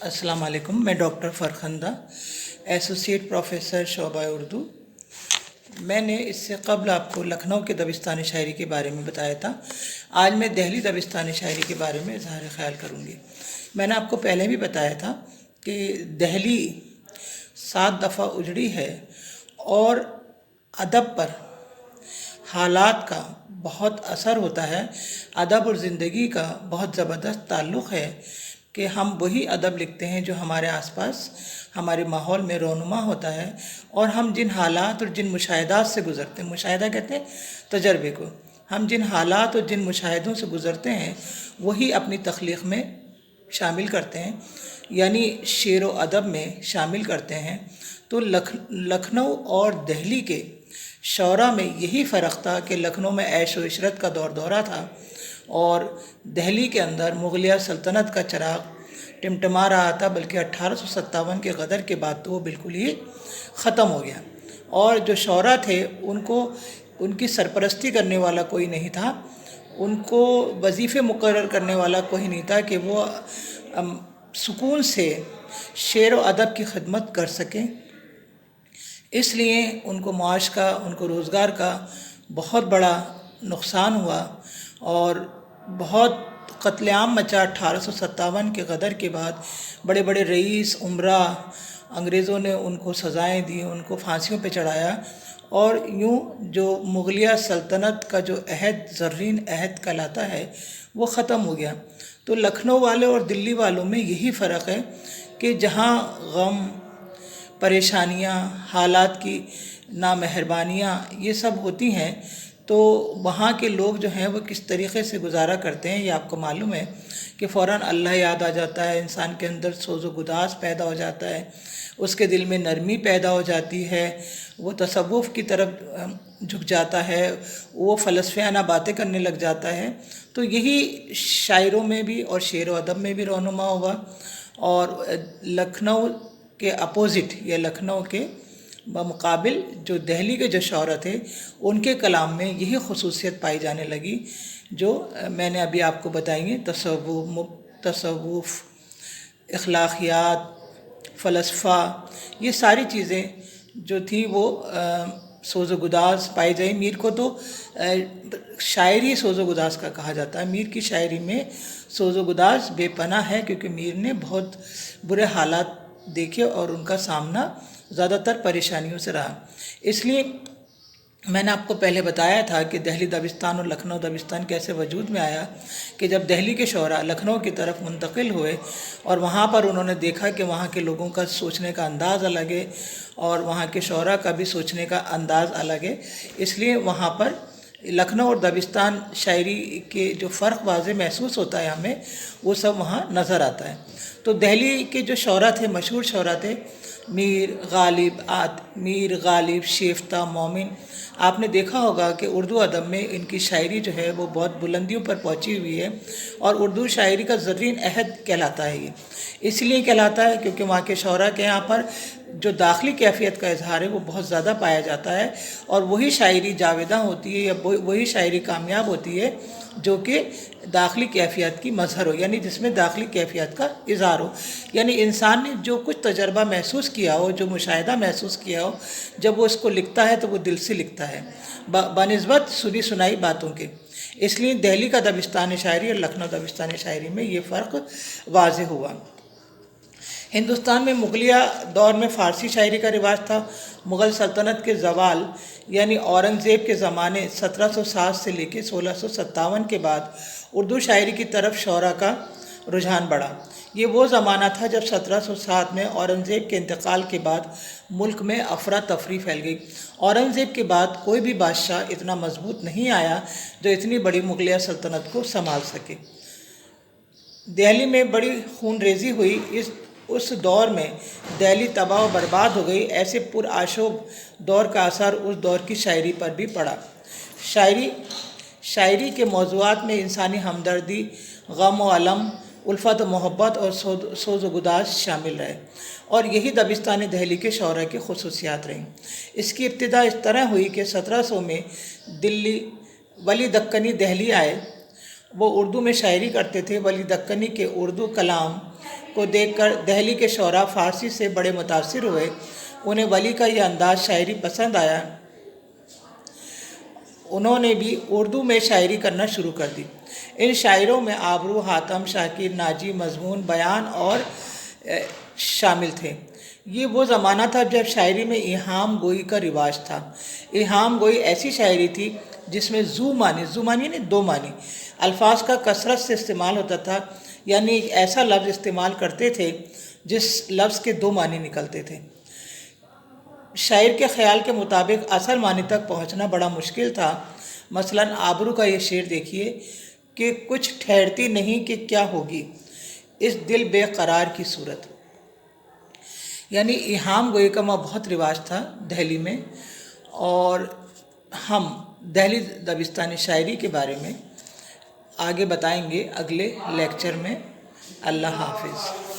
अस्सलाम वालेकुम। मैं डॉक्टर फ़रखंदा, एसोसिएट प्रोफेसर शोबा उर्दू। मैंने इससे कबल आपको लखनऊ के दबिस्तानी शायरी के बारे में बताया था। आज मैं दिल्ली दबिस्तानी शायरी के बारे में इज़हार ख़याल करूँगी। मैंने आपको पहले भी बताया था कि दिल्ली 7 दफ़ा उजड़ी है और अदब पर हालात का बहुत असर होता है। अदब और ज़िंदगी का बहुत ज़बरदस्त ताल्लुक़ है कि हम वही अदब लिखते हैं जो हमारे आसपास हमारे माहौल में रोनुमा होता है, और हम जिन हालात और जिन मुशाहिदात से गुज़रते हैं, मुशाहिदा कहते हैं तजर्बे को, हम जिन हालात और जिन मुशाहिदों से गुज़रते हैं वही अपनी तख्लीक़ में शामिल करते हैं, यानी शेर व अदब में शामिल करते हैं। तो लखनऊ और दिल्ली के शौरा में यही फ़र्क था कि लखनऊ में ऐश व इशरत का दौर दौरा था और दिल्ली के अंदर मुग़लिया सल्तनत का चिराग टिमटिमा रहा था, बल्कि 1857 के गदर के बाद तो वो बिल्कुल ही ख़त्म हो गया। और जो शौरा थे उनको उनकी सरपरस्ती करने वाला कोई नहीं था, उनको वजीफ़े मुकर्रर करने वाला कोई नहीं था कि वो सुकून से शेर व अदब की खिदमत कर सकें। इसलिए उनको माश का, उनको रोज़गार का बहुत बड़ा नुकसान हुआ और बहुत कत्लेआम मचा। 1857 के गदर के बाद बड़े बड़े रईस उमरा अंग्रेज़ों ने उनको सज़ाएं दी, उनको फांसियों पे चढ़ाया, और यूँ जो मुग़लिया सल्तनत का जो अहद, ज़र्रीन अहद कहलाता है, वो ख़त्म हो गया। तो लखनऊ वाले और दिल्ली वालों में यही फ़र्क है कि जहाँ गम, परेशानियाँ, हालात की नामेहरबानियाँ ये सब होती हैं, तो वहाँ के लोग जो हैं वो किस तरीक़े से गुजारा करते हैं ये आपको मालूम है कि फ़ौरन अल्लाह याद आ जाता है, इंसान के अंदर सोज़ व गुदास पैदा हो जाता है, उसके दिल में नरमी पैदा हो जाती है, वो तसव्वुफ़ की तरफ झुक जाता है, वो फ़लसफ़ियाना बातें करने लग जाता है। तो यही शायरों में भी और शेर व अदब में भी रोनुमा हुआ। और लखनऊ के अपोज़िट या लखनऊ के बमुकाबिल जो दिल्ली के जो शौरा थे उनके कलाम में यही ख़ुसूसियत पाई जाने लगी जो मैंने अभी आपको बताई हैं। तसव्वुफ़, अखलाक़ियात, फ़लसफ़ा, ये सारी चीज़ें जो थी वो सोज़ गुदास पाई जाई। मीर को तो शायरी सोज़ गुदास का कहा जाता है। मीर की शायरी में सोज़ गुदास बेपनाह है, क्योंकि मीर ने बहुत बुरे हालात देखे और उनका सामना ज़्यादातर परेशानियों से रहा। इसलिए मैंने आपको पहले बताया था कि दिल्ली दबिस्तान और लखनऊ दबिस्तान कैसे वजूद में आया कि जब दिल्ली के शौरा लखनऊ की तरफ मुंतकिल हुए और वहाँ पर उन्होंने देखा कि वहाँ के लोगों का सोचने का अंदाज़ अलग है और वहाँ के शौरा का भी सोचने का अंदाज़ अलग है, इसलिए वहाँ पर लखनऊ और दबिस्तान शायरी के जो फ़र्क वाज़े महसूस होता है हमें, वो सब वहाँ नज़र आता है। तो दिल्ली के जो शौरा थे, मशहूर शौरा थे, मीर गालिब, शेफ्ता, मोमिन। आपने देखा होगा कि उर्दू अदब में इनकी शायरी जो है वो बहुत बुलंदियों पर पहुंची हुई है और उर्दू शायरी का ज़र्रीन अहद कहलाता है। ये इसलिए कहलाता है क्योंकि वहाँ के शौरा के यहाँ पर जो दाखिली कैफियत का इजहार है वो बहुत ज़्यादा पाया जाता है, और वही शायरी जावेदा होती है या वही शायरी कामयाब होती है जो कि दाखिली कैफियत की मज़हर हो, यानी जिसमें दाखिली कैफियत का इज़हार हो। यानी इंसान ने जो कुछ तजर्बा महसूस किया हो, जो मुशाहिदा महसूस किया हो, जब वो इसको लिखता है तो वो दिल से लिखता है बनिस्बत सुनी सुनाई बातों के। इसलिए दिल्ली का दबिस्तानी शायरी और लखनऊ दबिस्तानी शायरी में ये फ़र्क वाज़ेह हुआ। हिंदुस्तान में मुग़लिया दौर में फ़ारसी शायरी का रिवाज था। मुग़ल सल्तनत के ज़वाल यानी औरंगज़ेब के ज़माने 1760 से लेकर 1657 के बाद उर्दू शायरी की तरफ शौरा का रुझान बढ़ा। ये वो ज़माना था जब 1707 में औरंगज़ेब के इंतकाल के बाद मुल्क में अफरा तफरी फैल गई। औरंगज़ेब के बाद कोई भी बादशाह इतना मजबूत नहीं आया जो इतनी बड़ी मुग़लिया सल्तनत को संभाल सके। दिल्ली में बड़ी खूनरेज़ी हुई। उस दौर में दिल्ली तबाह व बर्बाद हो गई। ऐसे पुरआशोब दौर का असर उस दौर की शायरी पर भी पड़ा। शायरी के मौज़ूआत में इंसानी हमदर्दी, गम व अलम, उल्फत व मोहब्बत और सोज़ व गुदास शामिल रहे, और यही दबिस्तानी दिल्ली के शौरा की ख़ुसूसियात रहीं। इसकी इब्तिदा इस तरह हुई कि 1700 में दिल्ली वली दक्कनी दिल्ली आए। वो उर्दू में शायरी करते थे। वली दक्कनी के उर्दू कलाम को देखकर दहली के शोरा फ़ारसी से बड़े मुतासिर हुए। उन्हें वली का यह अंदाज़ शायरी पसंद आया। उन्होंने भी उर्दू में शायरी करना शुरू कर दी। इन शायरों में आबरू, हातम, शाकिर, नाजी, मजमून, बयान और शामिल थे। ये वो ज़माना था जब शायरी में इहाम गोई का रिवाज था। इहाम गोई ऐसी शायरी थी जिसमें ज़ू मानी यानी दो मानी अल्फाज का कसरत से इस्तेमाल होता था, यानी एक ऐसा लफ्ज़ इस्तेमाल करते थे जिस लफ्ज़ के दो मानी निकलते थे। शायर के ख़्याल के मुताबिक असल मानी तक पहुंचना बड़ा मुश्किल था। मसलन आबरू का ये शेर देखिए कि कुछ ठहरती नहीं कि क्या होगी इस दिल बेकरार की सूरत। यानी इहाम गोई का बहुत रिवाज था दहली में, और हम दहली दबिस्तानी शायरी के बारे में आगे बताएंगे अगले लेक्चर में। अल्लाह हाफिज़।